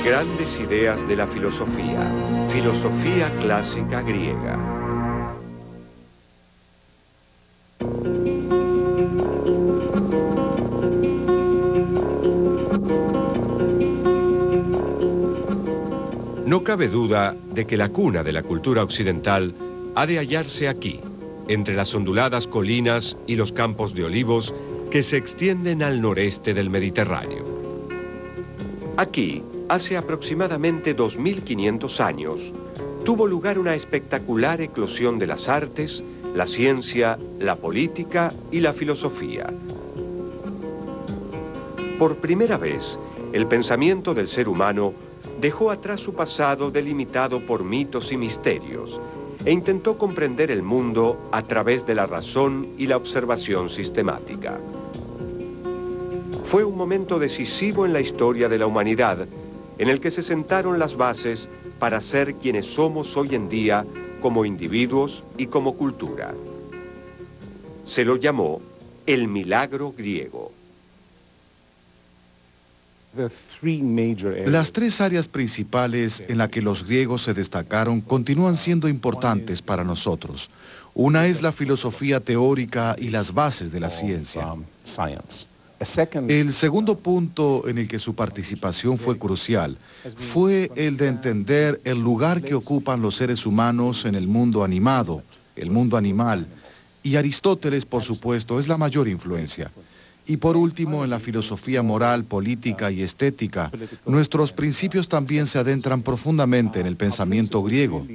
Grandes ideas de la filosofía. Filosofía clásica griega. No cabe duda de que la cuna de la cultura occidental ha de hallarse aquí, entre las onduladas colinas y los campos de olivos que se extienden al noreste del Mediterráneo. Aquí, hace aproximadamente 2500 años, tuvo lugar una espectacular eclosión de las artes, la ciencia, la política y la filosofía. Por primera vez, el pensamiento del ser humano dejó atrás su pasado delimitado por mitos y misterios e intentó comprender el mundo a través de la razón y la observación sistemática. Fue un momento decisivo en la historia de la humanidad, en el que se sentaron las bases para ser quienes somos hoy en día como individuos y como cultura. Se lo llamó el milagro griego. Las tres áreas principales en las que los griegos se destacaron continúan siendo importantes para nosotros. Una es la filosofía teórica y las bases de la ciencia. El segundo punto en el que su participación fue crucial fue el de entender el lugar que ocupan los seres humanos en el mundo animado, el mundo animal, y Aristóteles, por supuesto, es la mayor influencia. Y por último, en la filosofía moral, política y estética, nuestros principios también se adentran profundamente en el pensamiento griego.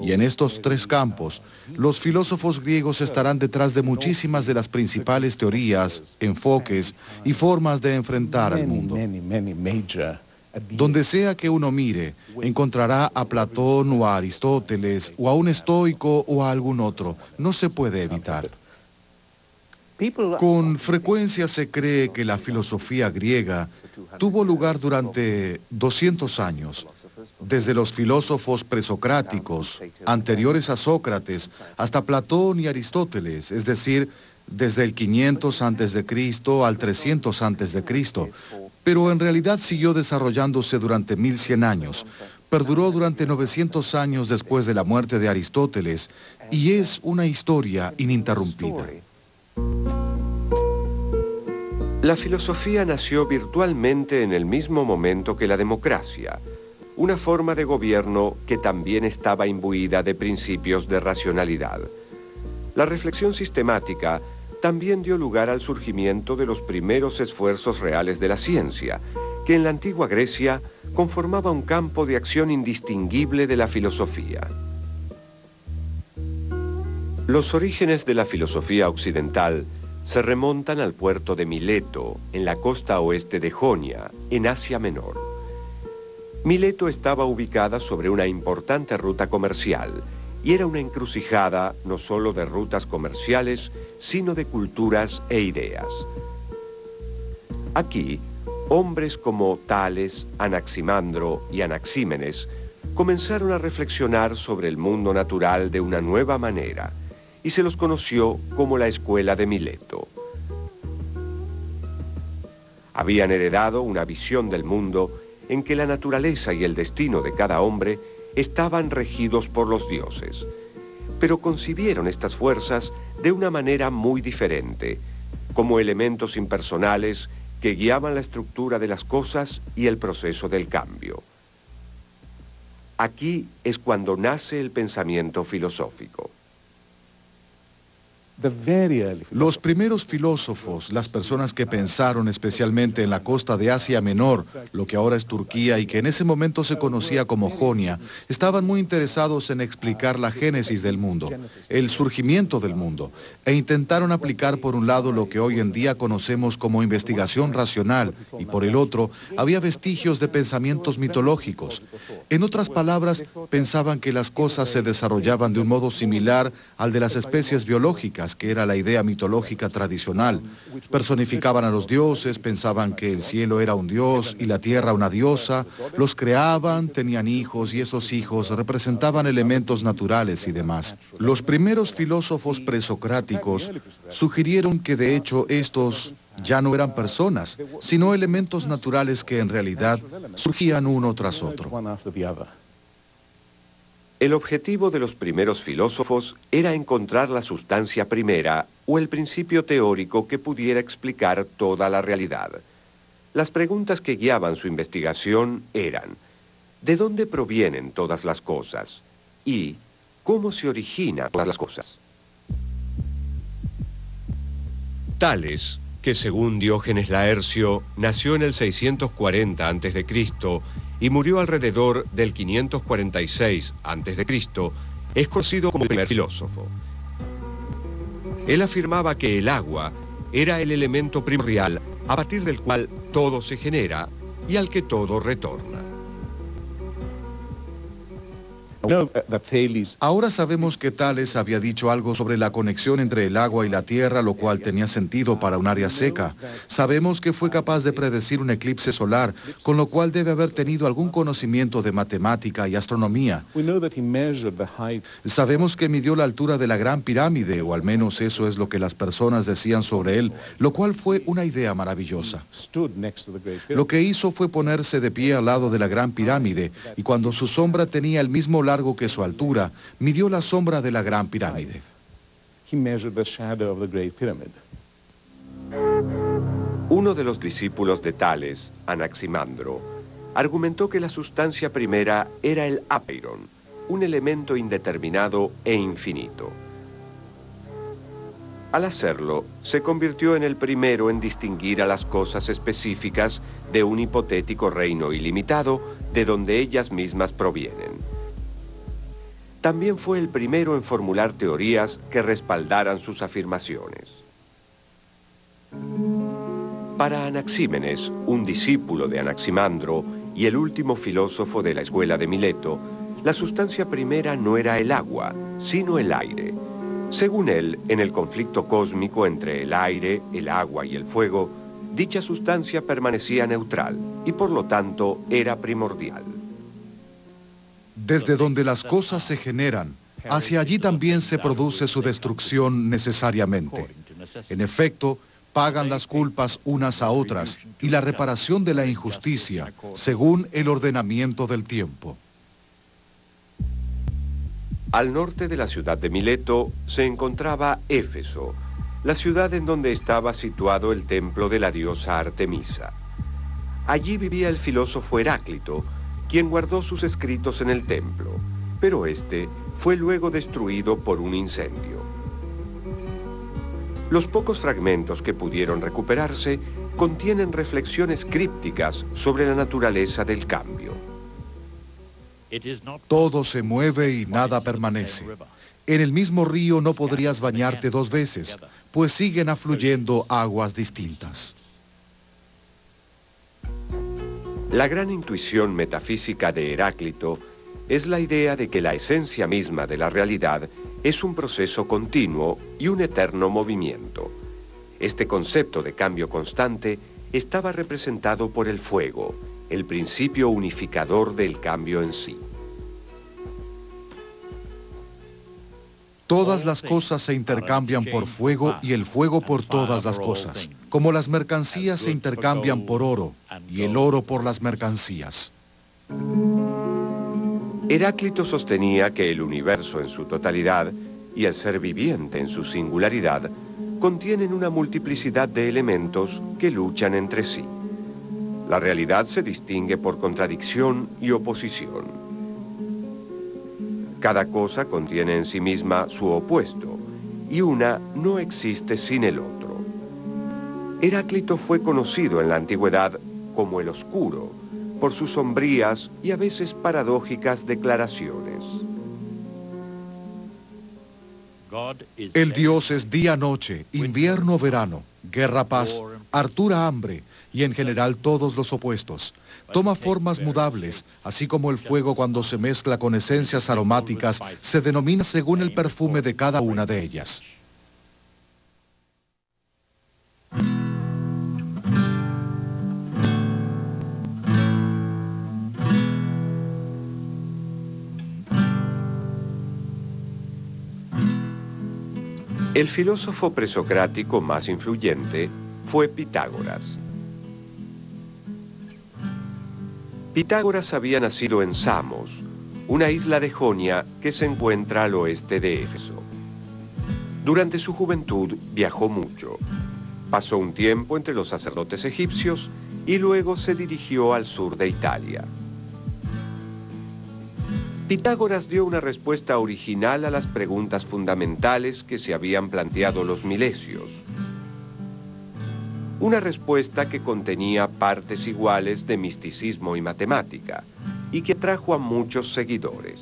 Y en estos tres campos, los filósofos griegos estarán detrás de muchísimas de las principales teorías, enfoques y formas de enfrentar al mundo. Donde sea que uno mire, encontrará a Platón o a Aristóteles, o a un estoico o a algún otro. No se puede evitar. Con frecuencia se cree que la filosofía griega tuvo lugar durante 200 años, desde los filósofos presocráticos, anteriores a Sócrates, hasta Platón y Aristóteles, es decir, desde el 500 a.C. al 300 a.C., pero en realidad siguió desarrollándose durante 1100 años, perduró durante 900 años después de la muerte de Aristóteles, y es una historia ininterrumpida. La filosofía nació virtualmente en el mismo momento que la democracia, una forma de gobierno que también estaba imbuida de principios de racionalidad. La reflexión sistemática también dio lugar al surgimiento de los primeros esfuerzos reales de la ciencia, que en la antigua Grecia conformaba un campo de acción indistinguible de la filosofía. Los orígenes de la filosofía occidental se remontan al puerto de Mileto, en la costa oeste de Jonia, en Asia Menor. Mileto estaba ubicada sobre una importante ruta comercial y era una encrucijada no solo de rutas comerciales, sino de culturas e ideas. Aquí, hombres como Tales, Anaximandro y Anaxímenes comenzaron a reflexionar sobre el mundo natural de una nueva manera, y se los conoció como la Escuela de Mileto. Habían heredado una visión del mundo en que la naturaleza y el destino de cada hombre estaban regidos por los dioses, pero concibieron estas fuerzas de una manera muy diferente, como elementos impersonales que guiaban la estructura de las cosas y el proceso del cambio. Aquí es cuando nace el pensamiento filosófico. Los primeros filósofos, las personas que pensaron especialmente en la costa de Asia Menor, lo que ahora es Turquía y que en ese momento se conocía como Jonia, estaban muy interesados en explicar la génesis del mundo, el surgimiento del mundo, e intentaron aplicar por un lado lo que hoy en día conocemos como investigación racional, y por el otro había vestigios de pensamientos mitológicos. En otras palabras, pensaban que las cosas se desarrollaban de un modo similar al de las especies biológicas, fantásticas, que era la idea mitológica tradicional. Personificaban a los dioses, pensaban que el cielo era un dios y la tierra una diosa, los creaban, tenían hijos y esos hijos representaban elementos naturales y demás. Los primeros filósofos presocráticos sugirieron que de hecho estos ya no eran personas, sino elementos naturales que en realidad surgían uno tras otro. El objetivo de los primeros filósofos era encontrar la sustancia primera o el principio teórico que pudiera explicar toda la realidad. Las preguntas que guiaban su investigación eran: ¿de dónde provienen todas las cosas? ¿Y cómo se originan todas las cosas? Tales, que según Diógenes Laercio, nació en el 640 a.C. y murió alrededor del 546 a.C., es conocido como el primer filósofo. Él afirmaba que el agua era el elemento primordial a partir del cual todo se genera y al que todo retorna. Ahora sabemos que Tales había dicho algo sobre la conexión entre el agua y la tierra, lo cual tenía sentido para un área seca. Sabemos que fue capaz de predecir un eclipse solar, con lo cual debe haber tenido algún conocimiento de matemática y astronomía. Sabemos que midió la altura de la Gran Pirámide, o al menos eso es lo que las personas decían sobre él, lo cual fue una idea maravillosa. Lo que hizo fue ponerse de pie al lado de la Gran Pirámide, y cuando su sombra tenía el mismo largo que su altura, midió la sombra de la Gran Pirámide. Uno de los discípulos de Tales, Anaximandro, argumentó que la sustancia primera era el apeiron, un elemento indeterminado e infinito. Al hacerlo, se convirtió en el primero en distinguir a las cosas específicas de un hipotético reino ilimitado de donde ellas mismas provienen. También fue el primero en formular teorías que respaldaran sus afirmaciones. Para Anaxímenes, un discípulo de Anaximandro y el último filósofo de la escuela de Mileto, la sustancia primera no era el agua, sino el aire. Según él, en el conflicto cósmico entre el aire, el agua y el fuego, dicha sustancia permanecía neutral y por lo tanto era primordial. Desde donde las cosas se generan, hacia allí también se produce su destrucción necesariamente. En efecto, pagan las culpas unas a otras y la reparación de la injusticia, según el ordenamiento del tiempo. Al norte de la ciudad de Mileto se encontraba Éfeso, la ciudad en donde estaba situado el templo de la diosa Artemisa. Allí vivía el filósofo Heráclito, quien guardó sus escritos en el templo, pero este fue luego destruido por un incendio. Los pocos fragmentos que pudieron recuperarse contienen reflexiones crípticas sobre la naturaleza del cambio. Todo se mueve y nada permanece. En el mismo río no podrías bañarte dos veces, pues siguen afluyendo aguas distintas. La gran intuición metafísica de Heráclito es la idea de que la esencia misma de la realidad es un proceso continuo y un eterno movimiento. Este concepto de cambio constante estaba representado por el fuego, el principio unificador del cambio en sí. Todas las cosas se intercambian por fuego y el fuego por todas las cosas, como las mercancías se intercambian por oro y el oro por las mercancías. Heráclito sostenía que el universo en su totalidad y el ser viviente en su singularidad contienen una multiplicidad de elementos que luchan entre sí. La realidad se distingue por contradicción y oposición. Cada cosa contiene en sí misma su opuesto, y una no existe sin el otro. Heráclito fue conocido en la antigüedad como el Oscuro, por sus sombrías y a veces paradójicas declaraciones. El Dios es día-noche, invierno-verano, guerra-paz, hartura-hambre, y en general todos los opuestos. Toma formas mudables, así como el fuego cuando se mezcla con esencias aromáticas, se denomina según el perfume de cada una de ellas. El filósofo presocrático más influyente fue Pitágoras. Pitágoras había nacido en Samos, una isla de Jonia que se encuentra al oeste de Éfeso. Durante su juventud viajó mucho. Pasó un tiempo entre los sacerdotes egipcios y luego se dirigió al sur de Italia. Pitágoras dio una respuesta original a las preguntas fundamentales que se habían planteado los milesios. Una respuesta que contenía partes iguales de misticismo y matemática, y que atrajo a muchos seguidores.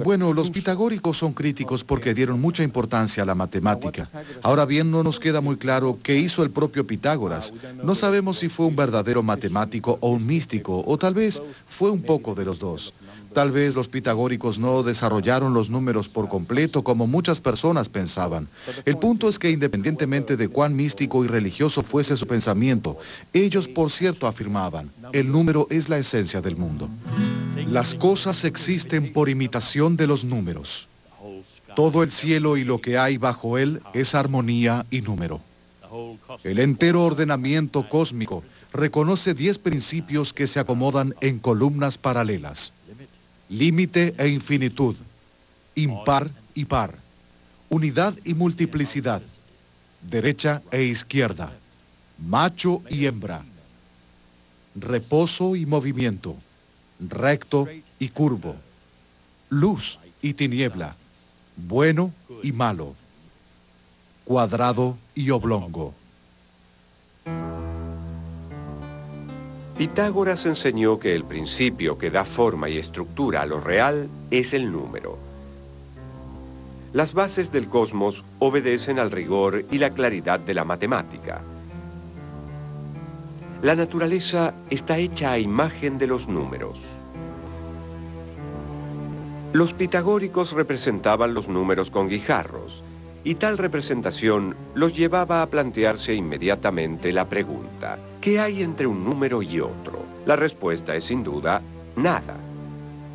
Bueno, los pitagóricos son críticos porque dieron mucha importancia a la matemática. Ahora bien, no nos queda muy claro qué hizo el propio Pitágoras. No sabemos si fue un verdadero matemático o un místico, o tal vez fue un poco de los dos. Tal vez los pitagóricos no desarrollaron los números por completo como muchas personas pensaban. El punto es que independientemente de cuán místico y religioso fuese su pensamiento, ellos por cierto afirmaban, el número es la esencia del mundo. Las cosas existen por imitación de los números. Todo el cielo y lo que hay bajo él es armonía y número. El entero ordenamiento cósmico reconoce 10 principios que se acomodan en columnas paralelas. Límite e infinitud, impar y par, unidad y multiplicidad, derecha e izquierda, macho y hembra, reposo y movimiento, recto y curvo, luz y tiniebla, bueno y malo, cuadrado y oblongo. Pitágoras enseñó que el principio que da forma y estructura a lo real es el número. Las bases del cosmos obedecen al rigor y la claridad de la matemática. La naturaleza está hecha a imagen de los números. Los pitagóricos representaban los números con guijarros, y tal representación los llevaba a plantearse inmediatamente la pregunta, ¿qué hay entre un número y otro? La respuesta es sin duda, nada.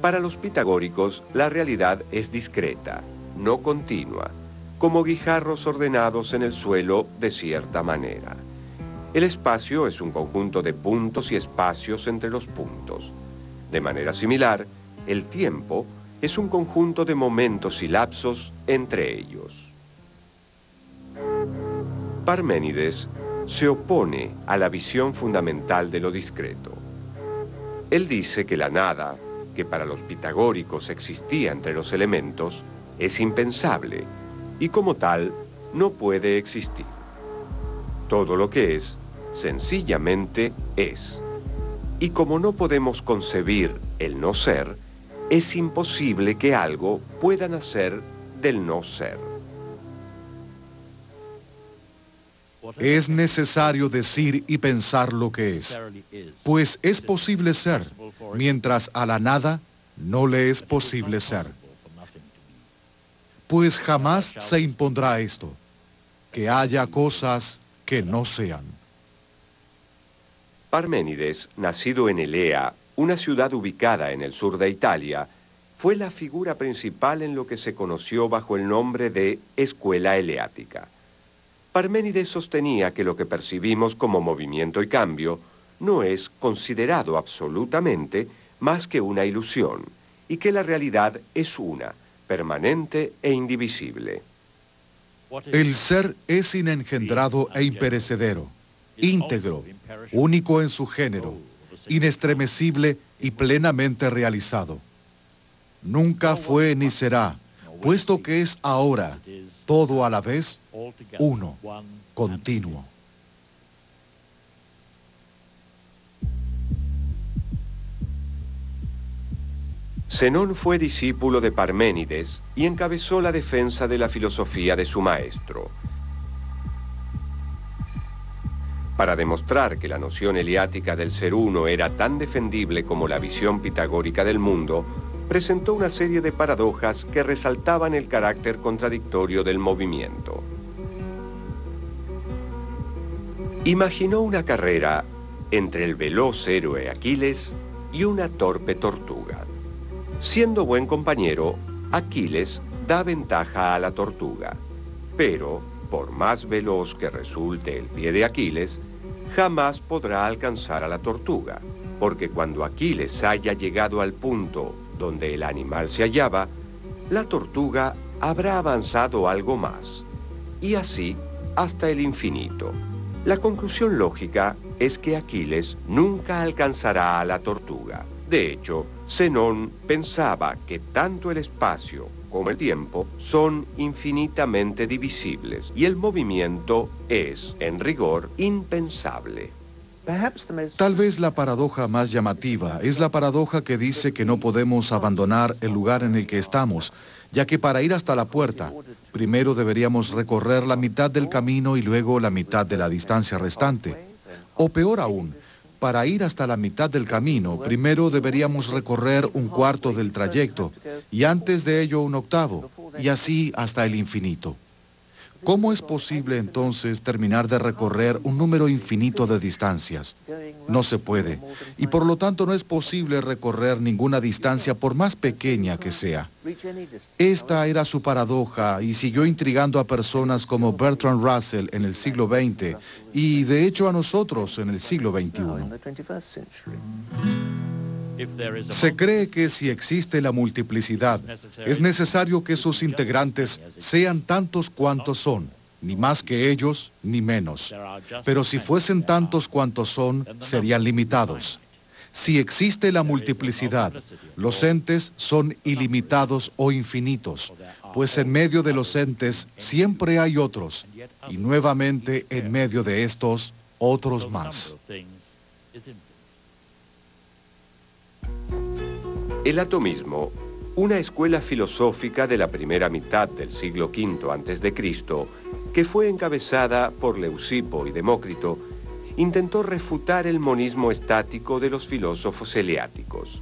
Para los pitagóricos, la realidad es discreta, no continua, como guijarros ordenados en el suelo de cierta manera. El espacio es un conjunto de puntos y espacios entre los puntos. De manera similar, el tiempo es un conjunto de momentos y lapsos entre ellos. Parménides se opone a la visión fundamental de lo discreto. Él dice que la nada, que para los pitagóricos existía entre los elementos, es impensable y como tal no puede existir. Todo lo que es, sencillamente es. Y como no podemos concebir el no ser, es imposible que algo pueda nacer del no ser. Es necesario decir y pensar lo que es, pues es posible ser, mientras a la nada no le es posible ser. Pues jamás se impondrá esto, que haya cosas que no sean. Parménides, nacido en Elea, una ciudad ubicada en el sur de Italia, fue la figura principal en lo que se conoció bajo el nombre de Escuela Eleática. Parménides sostenía que lo que percibimos como movimiento y cambio no es considerado absolutamente más que una ilusión, y que la realidad es una, permanente e indivisible. El ser es inengendrado e imperecedero, íntegro, único en su género, inestremecible y plenamente realizado. Nunca fue ni será, puesto que es ahora, todo a la vez, uno, continuo. Zenón fue discípulo de Parménides y encabezó la defensa de la filosofía de su maestro. Para demostrar que la noción eleática del ser uno era tan defendible como la visión pitagórica del mundo, presentó una serie de paradojas que resaltaban el carácter contradictorio del movimiento. Imaginó una carrera entre el veloz héroe Aquiles y una torpe tortuga. Siendo buen compañero, Aquiles da ventaja a la tortuga. Pero, por más veloz que resulte el pie de Aquiles, jamás podrá alcanzar a la tortuga, porque cuando Aquiles haya llegado al punto donde el animal se hallaba, la tortuga habrá avanzado algo más, y así hasta el infinito. La conclusión lógica es que Aquiles nunca alcanzará a la tortuga. De hecho, Zenón pensaba que tanto el espacio como el tiempo son infinitamente divisibles y el movimiento es, en rigor, impensable. Tal vez la paradoja más llamativa es la paradoja que dice que no podemos abandonar el lugar en el que estamos, ya que para ir hasta la puerta, primero deberíamos recorrer la mitad del camino y luego la mitad de la distancia restante. O peor aún, para ir hasta la mitad del camino, primero deberíamos recorrer un cuarto del trayecto, y antes de ello un octavo, y así hasta el infinito. ¿Cómo es posible entonces terminar de recorrer un número infinito de distancias? No se puede, y por lo tanto no es posible recorrer ninguna distancia por más pequeña que sea. Esta era su paradoja y siguió intrigando a personas como Bertrand Russell en el siglo XX y de hecho a nosotros en el siglo XXI. Se cree que si existe la multiplicidad, es necesario que sus integrantes sean tantos cuantos son, ni más que ellos, ni menos. Pero si fuesen tantos cuantos son, serían limitados. Si existe la multiplicidad, los entes son ilimitados o infinitos, pues en medio de los entes siempre hay otros, y nuevamente en medio de estos, otros más. El atomismo, una escuela filosófica de la primera mitad del siglo V a.C., que fue encabezada por Leucipo y Demócrito, intentó refutar el monismo estático de los filósofos eleáticos.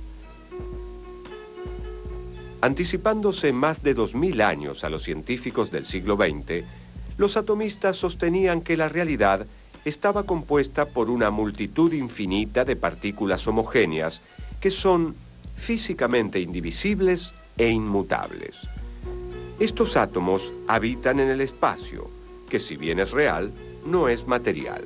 Anticipándose más de 2000 años a los científicos del siglo XX, los atomistas sostenían que la realidad estaba compuesta por una multitud infinita de partículas homogéneas que son físicamente indivisibles e inmutables. Estos átomos habitan en el espacio, que si bien es real, no es material.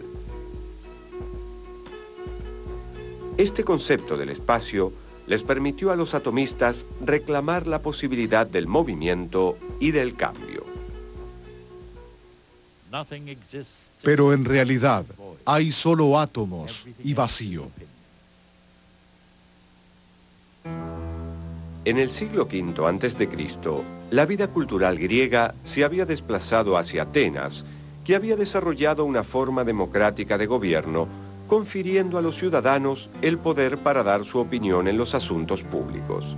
Este concepto del espacio les permitió a los atomistas reclamar la posibilidad del movimiento y del cambio. Pero en realidad hay solo átomos y vacío. En el siglo V a.C., la vida cultural griega se había desplazado hacia Atenas, que había desarrollado una forma democrática de gobierno, confiriendo a los ciudadanos el poder para dar su opinión en los asuntos públicos.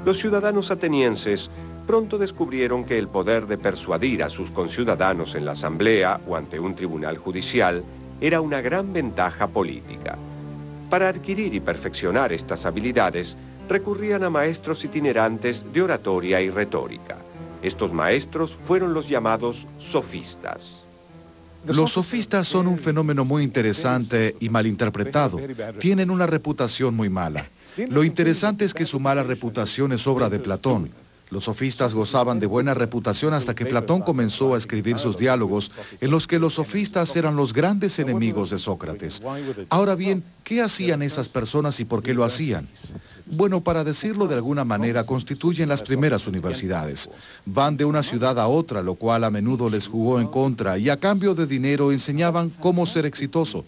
Los ciudadanos atenienses pronto descubrieron que el poder de persuadir a sus conciudadanos en la asamblea o ante un tribunal judicial era una gran ventaja política. Para adquirir y perfeccionar estas habilidades, recurrían a maestros itinerantes de oratoria y retórica. Estos maestros fueron los llamados sofistas. Los sofistas son un fenómeno muy interesante y malinterpretado. Tienen una reputación muy mala. Lo interesante es que su mala reputación es obra de Platón. Los sofistas gozaban de buena reputación hasta que Platón comenzó a escribir sus diálogos en los que los sofistas eran los grandes enemigos de Sócrates. Ahora bien, ¿qué hacían esas personas y por qué lo hacían? Bueno, para decirlo de alguna manera, constituyen las primeras universidades. Van de una ciudad a otra, lo cual a menudo les jugó en contra, y a cambio de dinero enseñaban cómo ser exitoso.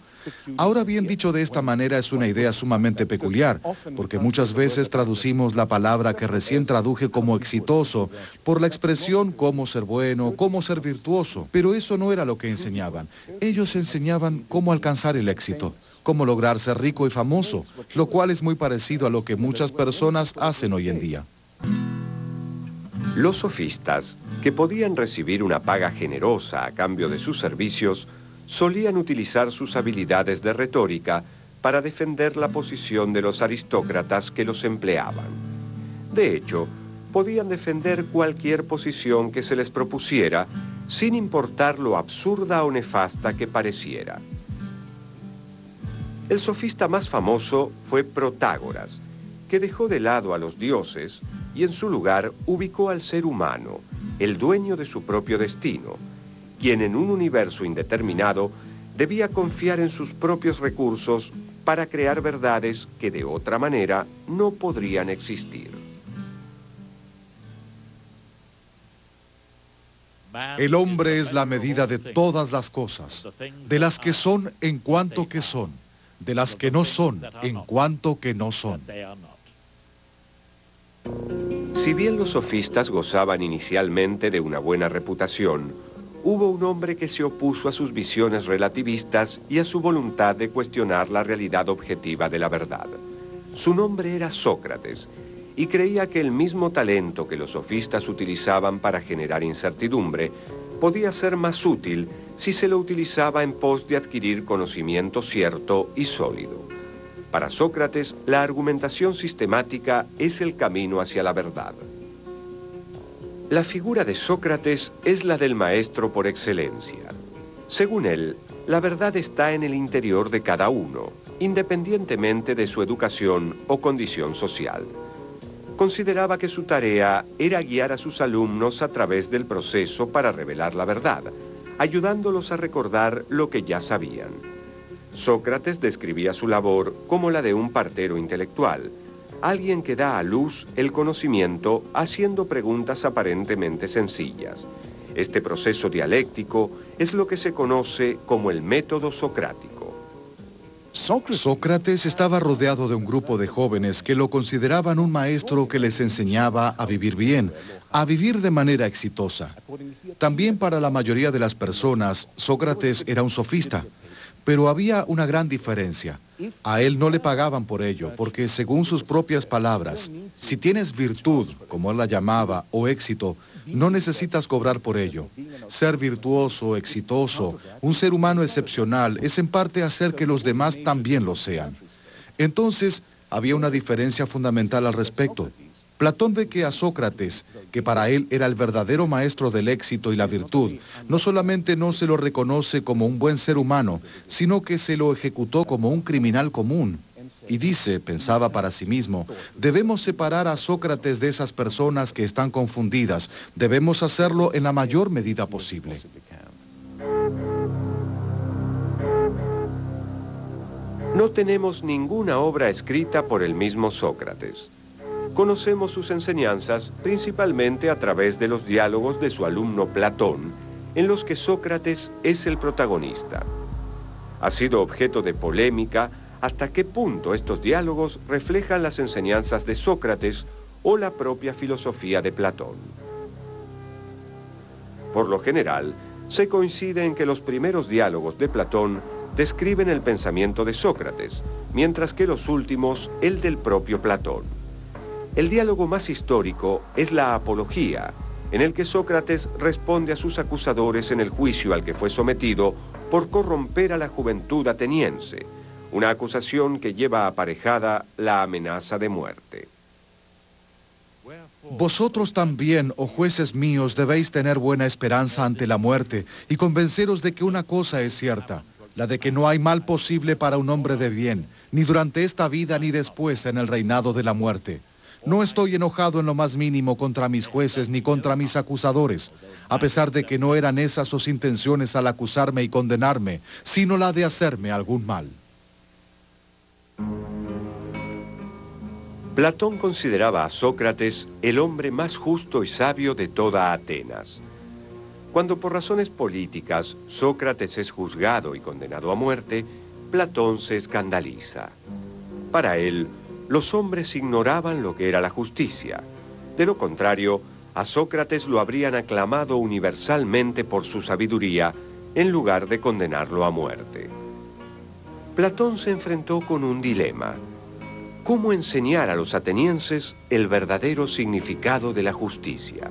Ahora bien, dicho de esta manera, es una idea sumamente peculiar, porque muchas veces traducimos la palabra que recién traduje como exitoso por la expresión cómo ser bueno, cómo ser virtuoso, pero eso no era lo que enseñaban. Ellos enseñaban cómo alcanzar el éxito, cómo lograr ser rico y famoso, lo cual es muy parecido a lo que muchas personas hacen hoy en día. Los sofistas, que podían recibir una paga generosa a cambio de sus servicios, solían utilizar sus habilidades de retórica para defender la posición de los aristócratas que los empleaban. De hecho, podían defender cualquier posición que se les propusiera, sin importar lo absurda o nefasta que pareciera. El sofista más famoso fue Protágoras, que dejó de lado a los dioses y en su lugar ubicó al ser humano, el dueño de su propio destino, quien en un universo indeterminado debía confiar en sus propios recursos para crear verdades que de otra manera no podrían existir. El hombre es la medida de todas las cosas, de las que son en cuanto que son, de las que no son en cuanto que no son. Si bien los sofistas gozaban inicialmente de una buena reputación, hubo un hombre que se opuso a sus visiones relativistas y a su voluntad de cuestionar la realidad objetiva de la verdad. Su nombre era Sócrates, y creía que el mismo talento que los sofistas utilizaban para generar incertidumbre podía ser más útil si se lo utilizaba en pos de adquirir conocimiento cierto y sólido. Para Sócrates, la argumentación sistemática es el camino hacia la verdad. La figura de Sócrates es la del maestro por excelencia. Según él, la verdad está en el interior de cada uno, independientemente de su educación o condición social. Consideraba que su tarea era guiar a sus alumnos a través del proceso para revelar la verdad, ayudándolos a recordar lo que ya sabían. Sócrates describía su labor como la de un partero intelectual, alguien que da a luz el conocimiento haciendo preguntas aparentemente sencillas. Este proceso dialéctico es lo que se conoce como el método socrático. Sócrates estaba rodeado de un grupo de jóvenes que lo consideraban un maestro que les enseñaba a vivir bien, a vivir de manera exitosa. También para la mayoría de las personas, Sócrates era un sofista, pero había una gran diferencia. A él no le pagaban por ello, porque según sus propias palabras, si tienes virtud, como él la llamaba, o éxito, no necesitas cobrar por ello. Ser virtuoso, exitoso, un ser humano excepcional, es en parte hacer que los demás también lo sean. Entonces, había una diferencia fundamental al respecto. Platón ve que a Sócrates, que para él era el verdadero maestro del éxito y la virtud, no solamente no se lo reconoce como un buen ser humano, sino que se lo ejecutó como un criminal común. Y dice, pensaba para sí mismo, debemos separar a Sócrates de esas personas que están confundidas. Debemos hacerlo en la mayor medida posible. No tenemos ninguna obra escrita por el mismo Sócrates. Conocemos sus enseñanzas principalmente a través de los diálogos de su alumno Platón, en los que Sócrates es el protagonista. Ha sido objeto de polémica hasta qué punto estos diálogos reflejan las enseñanzas de Sócrates o la propia filosofía de Platón. Por lo general, se coincide en que los primeros diálogos de Platón describen el pensamiento de Sócrates, mientras que los últimos el del propio Platón. El diálogo más histórico es la Apología, en el que Sócrates responde a sus acusadores en el juicio al que fue sometido por corromper a la juventud ateniense, una acusación que lleva aparejada la amenaza de muerte. Vosotros también, oh jueces míos, debéis tener buena esperanza ante la muerte y convenceros de que una cosa es cierta, la de que no hay mal posible para un hombre de bien, ni durante esta vida ni después en el reinado de la muerte. No estoy enojado en lo más mínimo contra mis jueces ni contra mis acusadores, a pesar de que no eran esas sus intenciones al acusarme y condenarme, sino la de hacerme algún mal. Platón consideraba a Sócrates el hombre más justo y sabio de toda Atenas. Cuando por razones políticas Sócrates es juzgado y condenado a muerte, Platón se escandaliza. Para él, los hombres ignoraban lo que era la justicia. De lo contrario, a Sócrates lo habrían aclamado universalmente por su sabiduría en lugar de condenarlo a muerte. Platón se enfrentó con un dilema. ¿Cómo enseñar a los atenienses el verdadero significado de la justicia?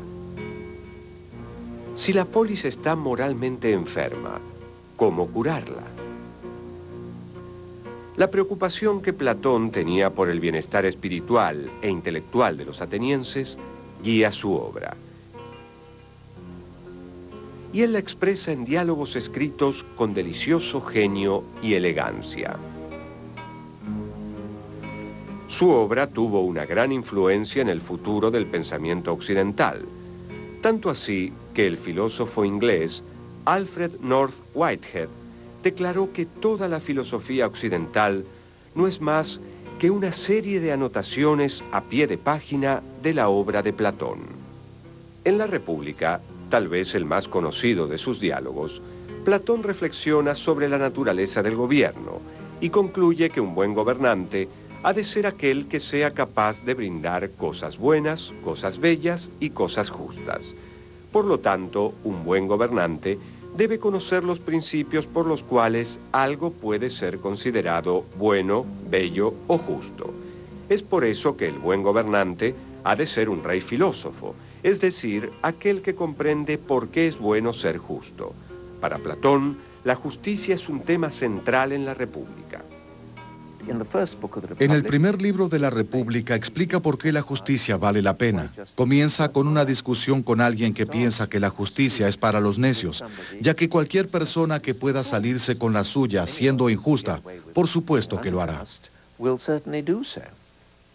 Si la polis está moralmente enferma, ¿cómo curarla? La preocupación que Platón tenía por el bienestar espiritual e intelectual de los atenienses guía su obra. Y él la expresa en diálogos escritos con delicioso genio y elegancia. Su obra tuvo una gran influencia en el futuro del pensamiento occidental, tanto así que el filósofo inglés Alfred North Whitehead declaró que toda la filosofía occidental no es más que una serie de anotaciones a pie de página de la obra de Platón. En La República, tal vez el más conocido de sus diálogos, Platón reflexiona sobre la naturaleza del gobierno y concluye que un buen gobernante ha de ser aquel que sea capaz de brindar cosas buenas, cosas bellas y cosas justas. Por lo tanto, un buen gobernante debe conocer los principios por los cuales algo puede ser considerado bueno, bello o justo. Es por eso que el buen gobernante ha de ser un rey filósofo, es decir, aquel que comprende por qué es bueno ser justo. Para Platón, la justicia es un tema central en la República. En el primer libro de la República explica por qué la justicia vale la pena. Comienza con una discusión con alguien que piensa que la justicia es para los necios, ya que cualquier persona que pueda salirse con la suya siendo injusta, por supuesto que lo hará.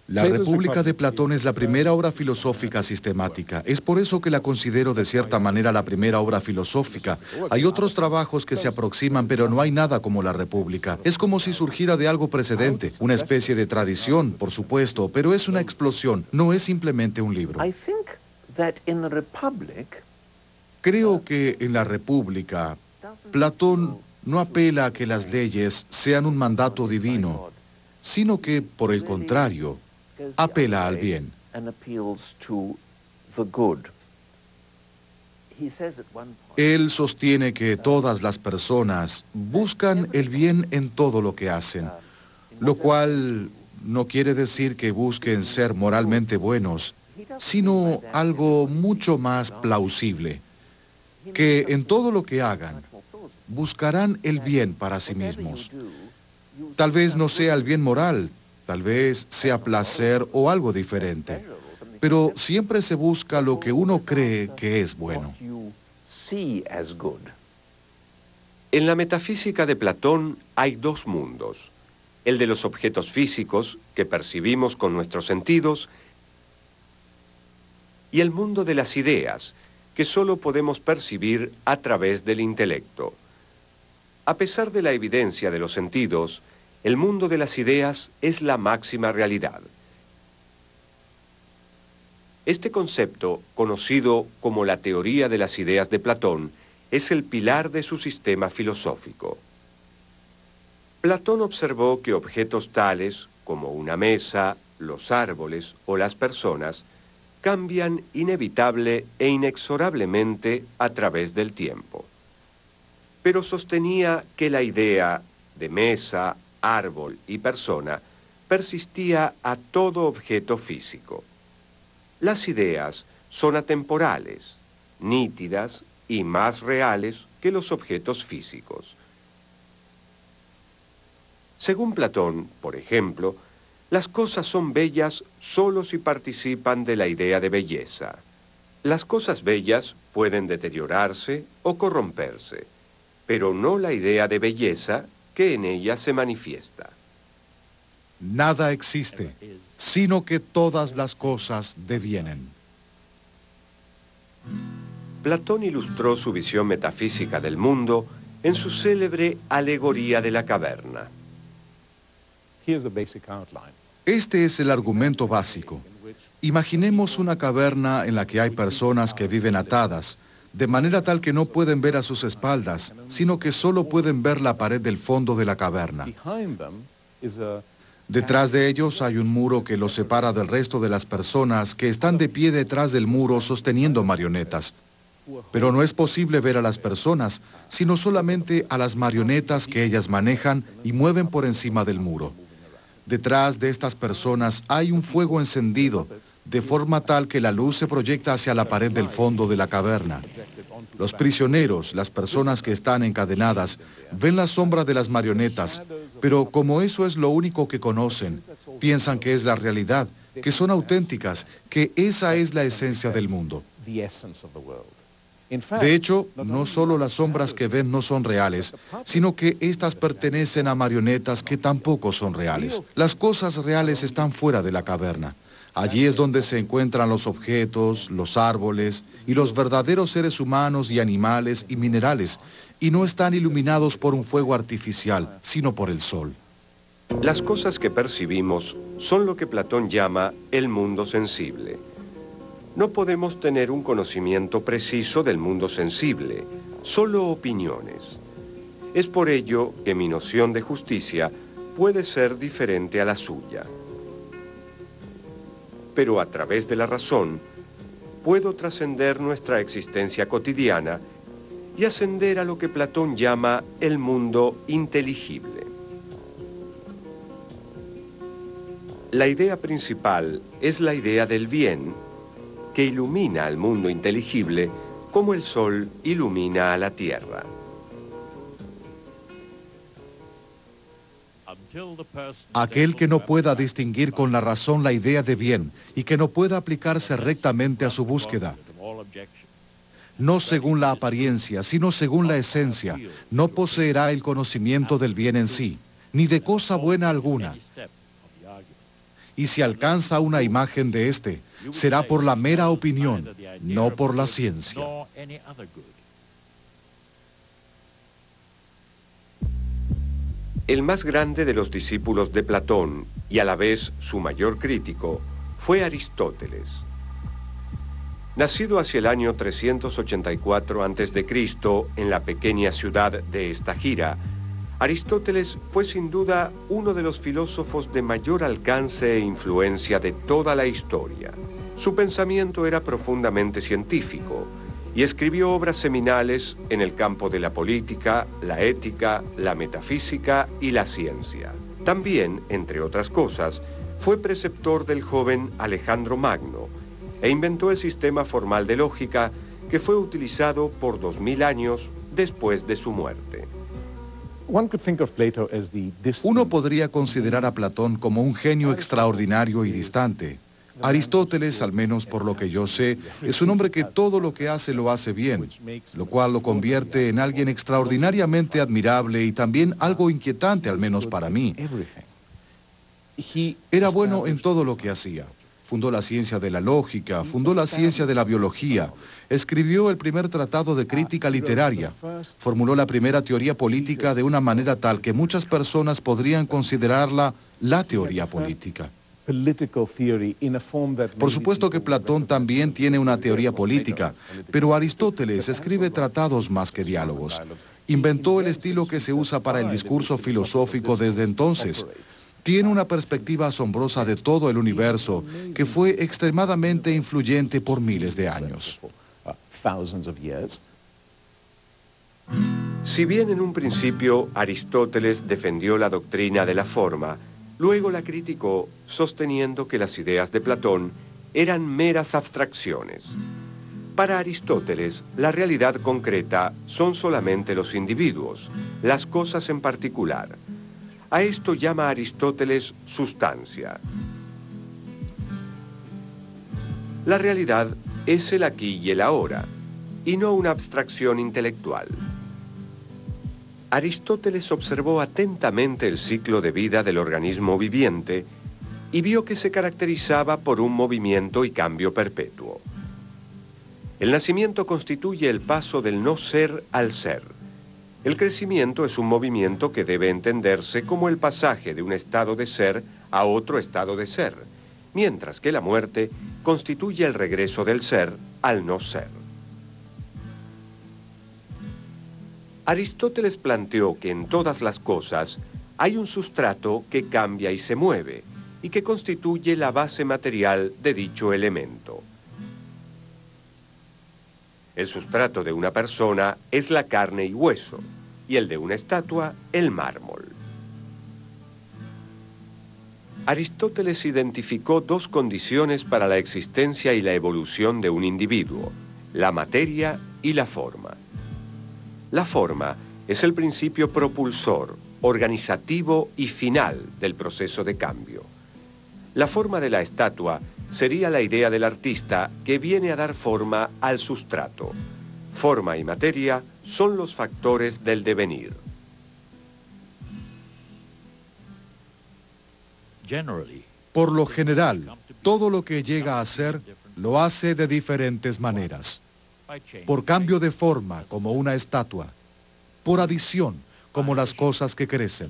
La República de Platón es la primera obra filosófica sistemática. Es por eso que la considero de cierta manera la primera obra filosófica. Hay otros trabajos que se aproximan, pero no hay nada como la República. Es como si surgiera de algo precedente, una especie de tradición, por supuesto, pero es una explosión, no es simplemente un libro. Creo que en la República, Platón no apela a que las leyes sean un mandato divino, sino que, por el contrario, apela al bien. Él sostiene que todas las personas buscan el bien en todo lo que hacen, lo cual no quiere decir que busquen ser moralmente buenos, sino algo mucho más plausible, que en todo lo que hagan buscarán el bien para sí mismos. Tal vez no sea el bien moral, tal vez sea placer o algo diferente, pero siempre se busca lo que uno cree que es bueno. En la metafísica de Platón hay dos mundos, el de los objetos físicos que percibimos con nuestros sentidos y el mundo de las ideas que solo podemos percibir a través del intelecto. A pesar de la evidencia de los sentidos, el mundo de las ideas es la máxima realidad. Este concepto, conocido como la teoría de las ideas de Platón, es el pilar de su sistema filosófico. Platón observó que objetos tales como una mesa, los árboles o las personas cambian inevitable e inexorablemente a través del tiempo. Pero sostenía que la idea de mesa, árbol y persona persistía a todo objeto físico. Las ideas son atemporales, nítidas y más reales que los objetos físicos. Según Platón, por ejemplo, las cosas son bellas solo si participan de la idea de belleza. Las cosas bellas pueden deteriorarse o corromperse, pero no la idea de belleza que en ella se manifiesta. Nada existe, sino que todas las cosas devienen. Platón ilustró su visión metafísica del mundo en su célebre alegoría de la caverna. Este es el argumento básico. Imaginemos una caverna en la que hay personas que viven atadas, de manera tal que no pueden ver a sus espaldas, sino que solo pueden ver la pared del fondo de la caverna. Detrás de ellos hay un muro que los separa del resto de las personas que están de pie detrás del muro sosteniendo marionetas. Pero no es posible ver a las personas, sino solamente a las marionetas que ellas manejan y mueven por encima del muro. Detrás de estas personas hay un fuego encendido, de forma tal que la luz se proyecta hacia la pared del fondo de la caverna. Los prisioneros, las personas que están encadenadas, ven la sombra de las marionetas, pero como eso es lo único que conocen, piensan que es la realidad, que son auténticas, que esa es la esencia del mundo. De hecho, no solo las sombras que ven no son reales, sino que éstas pertenecen a marionetas que tampoco son reales. Las cosas reales están fuera de la caverna. Allí es donde se encuentran los objetos, los árboles y los verdaderos seres humanos y animales y minerales, y no están iluminados por un fuego artificial, sino por el sol. Las cosas que percibimos son lo que Platón llama el mundo sensible. No podemos tener un conocimiento preciso del mundo sensible, solo opiniones. Es por ello que mi noción de justicia puede ser diferente a la suya. Pero a través de la razón, puedo trascender nuestra existencia cotidiana y ascender a lo que Platón llama el mundo inteligible. La idea principal es la idea del bien, que ilumina al mundo inteligible como el sol ilumina a la tierra. Aquel que no pueda distinguir con la razón la idea de bien y que no pueda aplicarse rectamente a su búsqueda, no según la apariencia, sino según la esencia, no poseerá el conocimiento del bien en sí, ni de cosa buena alguna. Y si alcanza una imagen de éste, será por la mera opinión, no por la ciencia. El más grande de los discípulos de Platón, y a la vez su mayor crítico, fue Aristóteles. Nacido hacia el año 384 a.C. en la pequeña ciudad de Estagira, Aristóteles fue sin duda uno de los filósofos de mayor alcance e influencia de toda la historia. Su pensamiento era profundamente científico y escribió obras seminales en el campo de la política, la ética, la metafísica y la ciencia. También, entre otras cosas, fue preceptor del joven Alejandro Magno e inventó el sistema formal de lógica que fue utilizado por 2000 años después de su muerte. Uno podría considerar a Platón como un genio extraordinario y distante. Aristóteles, al menos por lo que yo sé, es un hombre que todo lo que hace lo hace bien, lo cual lo convierte en alguien extraordinariamente admirable y también algo inquietante, al menos para mí. Era bueno en todo lo que hacía. Fundó la ciencia de la lógica, fundó la ciencia de la biología, escribió el primer tratado de crítica literaria, formuló la primera teoría política de una manera tal que muchas personas podrían considerarla la teoría política. Por supuesto que Platón también tiene una teoría política, pero Aristóteles escribe tratados más que diálogos. Inventó el estilo que se usa para el discurso filosófico desde entonces. Tiene una perspectiva asombrosa de todo el universo que fue extremadamente influyente por miles de años. Si bien en un principio Aristóteles defendió la doctrina de la forma, luego la criticó sosteniendo que las ideas de Platón eran meras abstracciones. Para Aristóteles, la realidad concreta son solamente los individuos, las cosas en particular. A esto llama Aristóteles sustancia. La realidad es el aquí y el ahora, y no una abstracción intelectual. Aristóteles observó atentamente el ciclo de vida del organismo viviente y vio que se caracterizaba por un movimiento y cambio perpetuo. El nacimiento constituye el paso del no ser al ser. El crecimiento es un movimiento que debe entenderse como el pasaje de un estado de ser a otro estado de ser, mientras que la muerte constituye el regreso del ser al no ser. Aristóteles planteó que en todas las cosas hay un sustrato que cambia y se mueve, y que constituye la base material de dicho elemento. El sustrato de una persona es la carne y hueso, y el de una estatua, el mármol. Aristóteles identificó dos condiciones para la existencia y la evolución de un individuo, la materia y la forma. La forma es el principio propulsor, organizativo y final del proceso de cambio. La forma de la estatua sería la idea del artista que viene a dar forma al sustrato. Forma y materia son los factores del devenir. Por lo general, todo lo que llega a ser lo hace de diferentes maneras. Por cambio de forma, como una estatua. Por adición, como las cosas que crecen.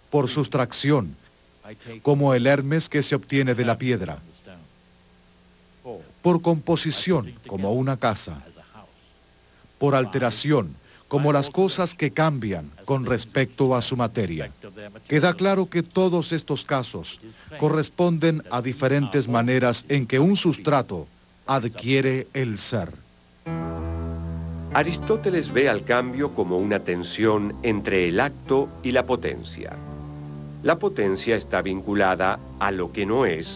Por sustracción, como el Hermes que se obtiene de la piedra. Por composición, como una casa. Por alteración, como las cosas que cambian con respecto a su materia. Queda claro que todos estos casos corresponden a diferentes maneras en que un sustrato adquiere el ser. Aristóteles ve al cambio como una tensión entre el acto y la potencia. La potencia está vinculada a lo que no es,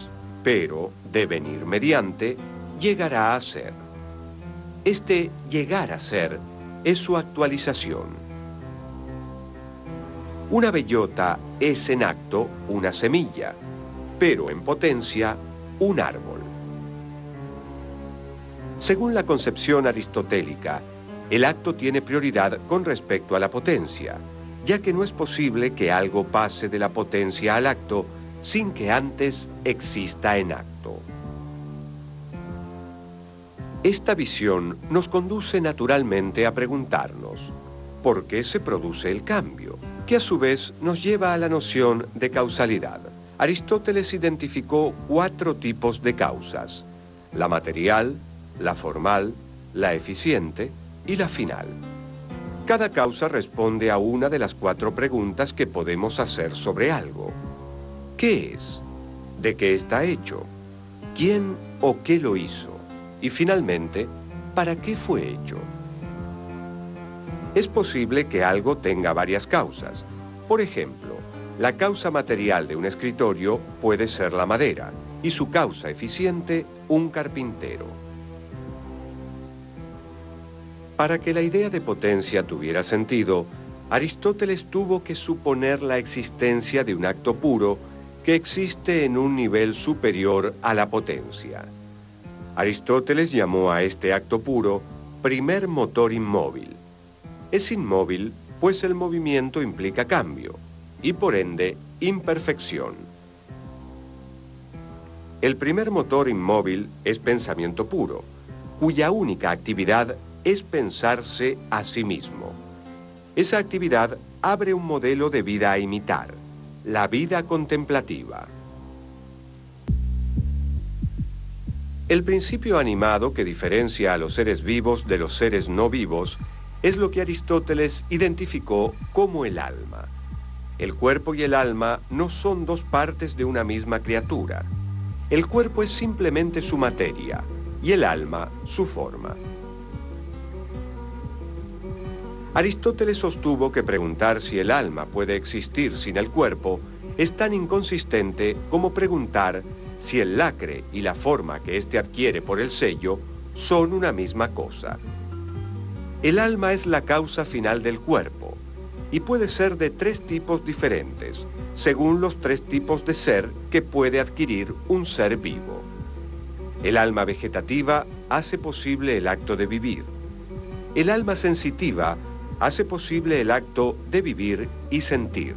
pero, devenir mediante, llegará a ser. Este llegar a ser es su actualización. Una bellota es en acto una semilla, pero en potencia un árbol. Según la concepción aristotélica, el acto tiene prioridad con respecto a la potencia, ya que no es posible que algo pase de la potencia al acto sin que antes exista en acto. Esta visión nos conduce naturalmente a preguntarnos, ¿por qué se produce el cambio? Que a su vez nos lleva a la noción de causalidad. Aristóteles identificó 4 tipos de causas: la material, la formal, la eficiente y la final. Cada causa responde a una de las 4 preguntas que podemos hacer sobre algo. ¿Qué es? ¿De qué está hecho? ¿Quién o qué lo hizo? Y finalmente, ¿para qué fue hecho? Es posible que algo tenga varias causas. Por ejemplo, la causa material de un escritorio puede ser la madera y su causa eficiente, un carpintero. Para que la idea de potencia tuviera sentido, Aristóteles tuvo que suponer la existencia de un acto puro que existe en un nivel superior a la potencia. Aristóteles llamó a este acto puro primer motor inmóvil. Es inmóvil, pues el movimiento implica cambio, y por ende, imperfección. El primer motor inmóvil es pensamiento puro, cuya única actividad es pensarse a sí mismo. Esa actividad abre un modelo de vida a imitar, la vida contemplativa. El principio animado que diferencia a los seres vivos de los seres no vivos es lo que Aristóteles identificó como el alma. El cuerpo y el alma no son 2 partes de una misma criatura. El cuerpo es simplemente su materia y el alma su forma. Aristóteles sostuvo que preguntar si el alma puede existir sin el cuerpo es tan inconsistente como preguntar si el lacre y la forma que éste adquiere por el sello son una misma cosa. El alma es la causa final del cuerpo y puede ser de 3 tipos diferentes, según los 3 tipos de ser que puede adquirir un ser vivo. El alma vegetativa hace posible el acto de vivir. El alma sensitiva hace posible el acto de vivir y sentir.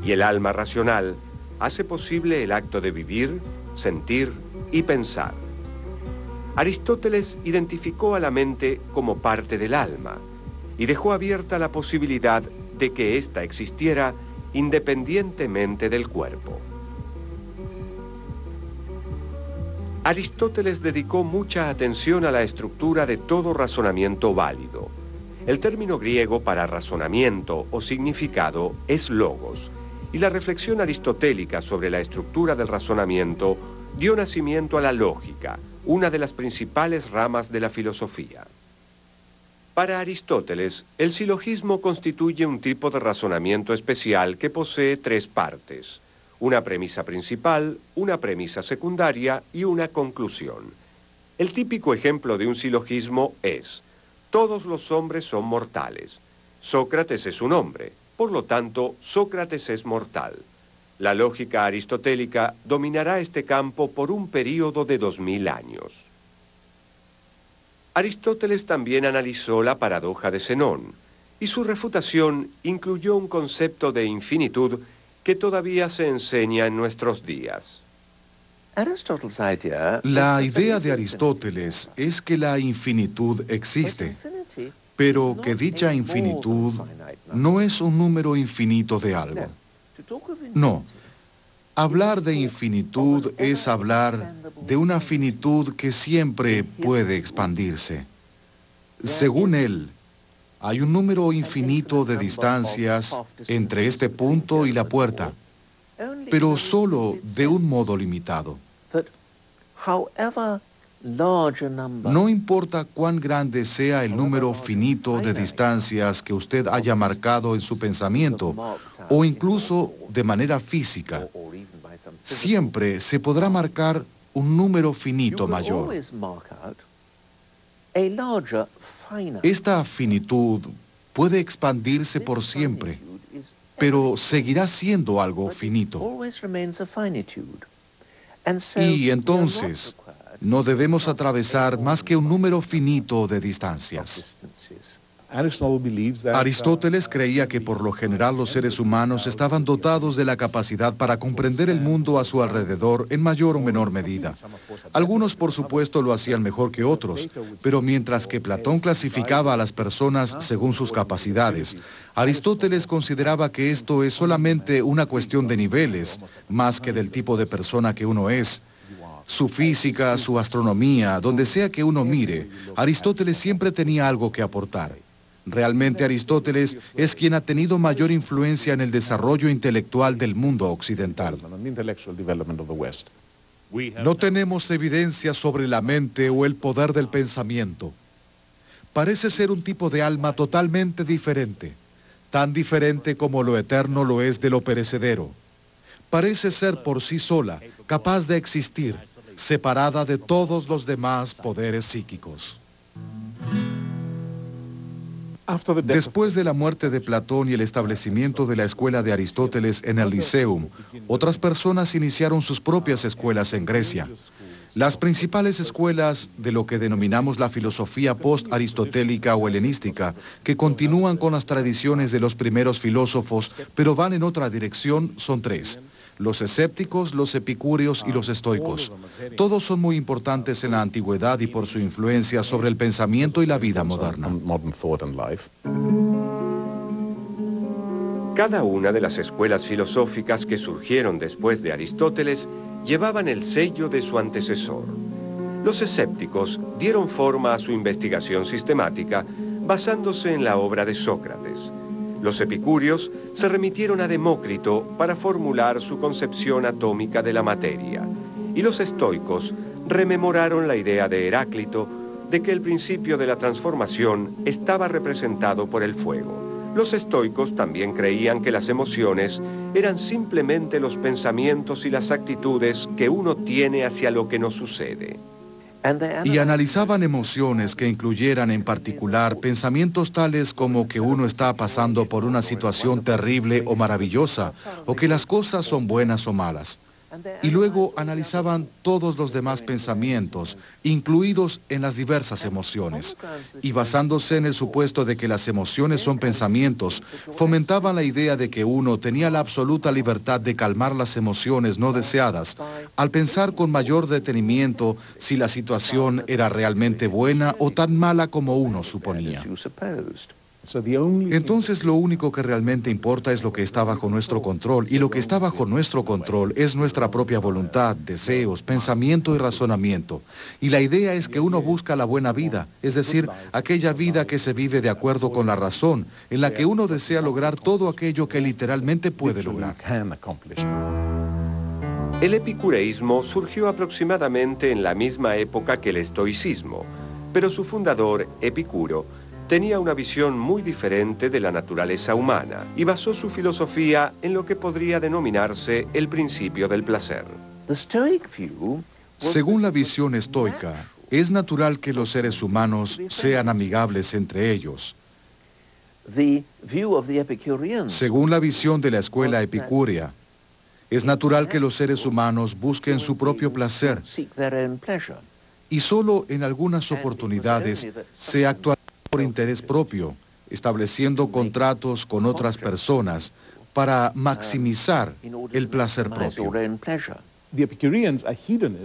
Y el alma racional hace posible el acto de vivir, sentir y pensar. Aristóteles identificó a la mente como parte del alma y dejó abierta la posibilidad de que ésta existiera independientemente del cuerpo. Aristóteles dedicó mucha atención a la estructura de todo razonamiento válido. El término griego para razonamiento o significado es logos, y la reflexión aristotélica sobre la estructura del razonamiento dio nacimiento a la lógica, una de las principales ramas de la filosofía. Para Aristóteles, el silogismo constituye un tipo de razonamiento especial que posee 3 partes: una premisa principal, una premisa secundaria y una conclusión. El típico ejemplo de un silogismo es: todos los hombres son mortales. Sócrates es un hombre, por lo tanto, Sócrates es mortal. La lógica aristotélica dominará este campo por un período de 2000 años. Aristóteles también analizó la paradoja de Zenón, y su refutación incluyó un concepto de infinitud que todavía se enseña en nuestros días. La idea de Aristóteles es que la infinitud existe, pero que dicha infinitud no es un número infinito de algo. No. Hablar de infinitud es hablar de una finitud que siempre puede expandirse. Según él, hay un número infinito de distancias entre este punto y la puerta, pero solo de un modo limitado. No importa cuán grande sea el número finito de distancias que usted haya marcado en su pensamiento, o incluso de manera física, siempre se podrá marcar un número finito mayor. Esta finitud puede expandirse por siempre, pero seguirá siendo algo finito. Y entonces, no debemos atravesar más que un número finito de distancias. Aristóteles creía que por lo general los seres humanos estaban dotados de la capacidad para comprender el mundo a su alrededor en mayor o menor medida. Algunos, por supuesto, lo hacían mejor que otros, pero mientras que Platón clasificaba a las personas según sus capacidades, Aristóteles consideraba que esto es solamente una cuestión de niveles, más que del tipo de persona que uno es. Su física, su astronomía, donde sea que uno mire, Aristóteles siempre tenía algo que aportar. Realmente Aristóteles es quien ha tenido mayor influencia en el desarrollo intelectual del mundo occidental. No tenemos evidencia sobre la mente o el poder del pensamiento. Parece ser un tipo de alma totalmente diferente, tan diferente como lo eterno lo es de lo perecedero. Parece ser por sí sola, capaz de existir, separada de todos los demás poderes psíquicos. Después de la muerte de Platón y el establecimiento de la escuela de Aristóteles en el Liceum, otras personas iniciaron sus propias escuelas en Grecia. Las principales escuelas de lo que denominamos la filosofía post-aristotélica o helenística, que continúan con las tradiciones de los primeros filósofos, pero van en otra dirección, son tres: los escépticos, los epicúreos y los estoicos. Todos son muy importantes en la antigüedad y por su influencia sobre el pensamiento y la vida moderna. Cada una de las escuelas filosóficas que surgieron después de Aristóteles llevaban el sello de su antecesor. Los escépticos dieron forma a su investigación sistemática basándose en la obra de Sócrates. Los epicúreos se remitieron a Demócrito para formular su concepción atómica de la materia, y los estoicos rememoraron la idea de Heráclito de que el principio de la transformación estaba representado por el fuego. Los estoicos también creían que las emociones eran simplemente los pensamientos y las actitudes que uno tiene hacia lo que nos sucede. Y analizaban emociones que incluyeran en particular pensamientos tales como que uno está pasando por una situación terrible o maravillosa, o que las cosas son buenas o malas. Y luego analizaban todos los demás pensamientos, incluidos en las diversas emociones. Y basándose en el supuesto de que las emociones son pensamientos, fomentaban la idea de que uno tenía la absoluta libertad de calmar las emociones no deseadas, al pensar con mayor detenimiento si la situación era realmente buena o tan mala como uno suponía. Entonces lo único que realmente importa es lo que está bajo nuestro control, y lo que está bajo nuestro control es nuestra propia voluntad, deseos, pensamiento y razonamiento. Y la idea es que uno busca la buena vida, es decir, aquella vida que se vive de acuerdo con la razón, en la que uno desea lograr todo aquello que literalmente puede lograr. El epicureísmo surgió aproximadamente en la misma época que el estoicismo, pero su fundador, Epicuro, tenía una visión muy diferente de la naturaleza humana y basó su filosofía en lo que podría denominarse el principio del placer. Según la visión estoica, es natural que los seres humanos sean amigables entre ellos. Según la visión de la escuela epicúrea, es natural que los seres humanos busquen su propio placer. y solo en algunas oportunidades se actúa por interés propio, estableciendo contratos con otras personas para maximizar el placer propio.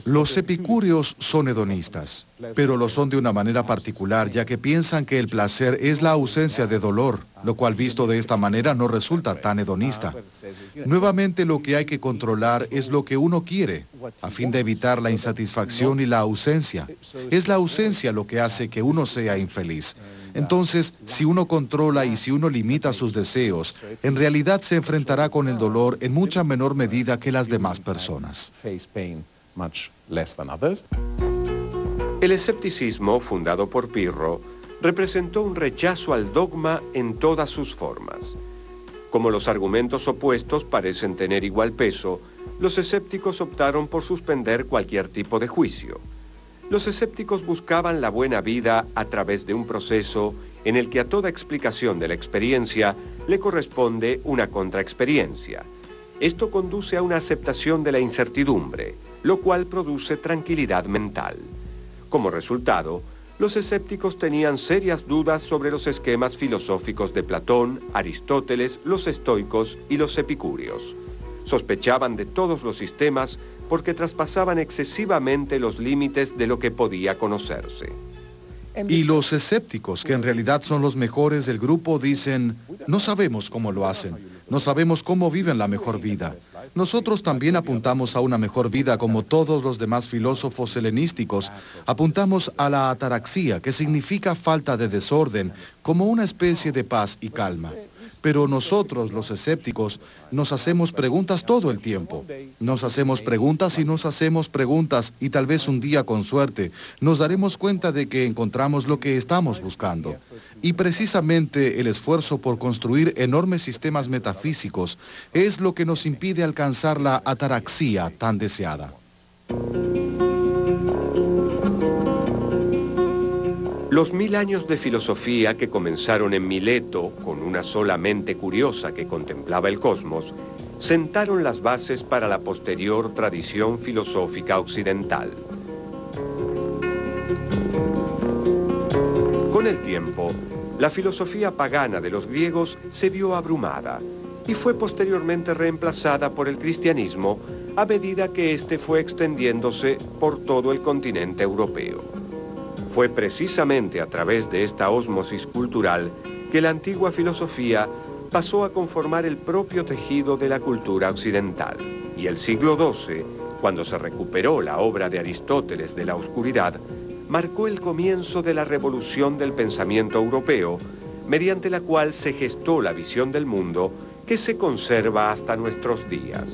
Los epicúreos son hedonistas, pero lo son de una manera particular, ya que piensan que el placer es la ausencia de dolor, lo cual visto de esta manera no resulta tan hedonista. Nuevamente, lo que hay que controlar es lo que uno quiere, a fin de evitar la insatisfacción y la ausencia. Es la ausencia lo que hace que uno sea infeliz. Entonces, si uno controla y si uno limita sus deseos, en realidad se enfrentará con el dolor en mucha menor medida que las demás personas. El escepticismo, fundado por Pirro, representó un rechazo al dogma en todas sus formas. Como los argumentos opuestos parecen tener igual peso, los escépticos optaron por suspender cualquier tipo de juicio. Los escépticos buscaban la buena vida a través de un proceso en el que a toda explicación de la experiencia le corresponde una contraexperiencia. Esto conduce a una aceptación de la incertidumbre, lo cual produce tranquilidad mental. Como resultado, los escépticos tenían serias dudas sobre los esquemas filosóficos de Platón, Aristóteles, los estoicos y los epicúreos. Sospechaban de todos los sistemas porque traspasaban excesivamente los límites de lo que podía conocerse. Y los escépticos, que en realidad son los mejores del grupo, dicen, no sabemos cómo lo hacen, no sabemos cómo viven la mejor vida. Nosotros también apuntamos a una mejor vida como todos los demás filósofos helenísticos. Apuntamos a la ataraxia, que significa falta de desorden, como una especie de paz y calma. Pero nosotros, los escépticos, nos hacemos preguntas todo el tiempo. Nos hacemos preguntas y nos hacemos preguntas y tal vez un día, con suerte, nos daremos cuenta de que encontramos lo que estamos buscando. Y precisamente el esfuerzo por construir enormes sistemas metafísicos es lo que nos impide alcanzar la ataraxia tan deseada. Los 1000 años de filosofía que comenzaron en Mileto, con una sola mente curiosa que contemplaba el cosmos, sentaron las bases para la posterior tradición filosófica occidental. Con el tiempo, la filosofía pagana de los griegos se vio abrumada y fue posteriormente reemplazada por el cristianismo a medida que éste fue extendiéndose por todo el continente europeo. Fue precisamente a través de esta ósmosis cultural que la antigua filosofía pasó a conformar el propio tejido de la cultura occidental. Y el siglo XII, cuando se recuperó la obra de Aristóteles de la oscuridad, marcó el comienzo de la revolución del pensamiento europeo, mediante la cual se gestó la visión del mundo que se conserva hasta nuestros días.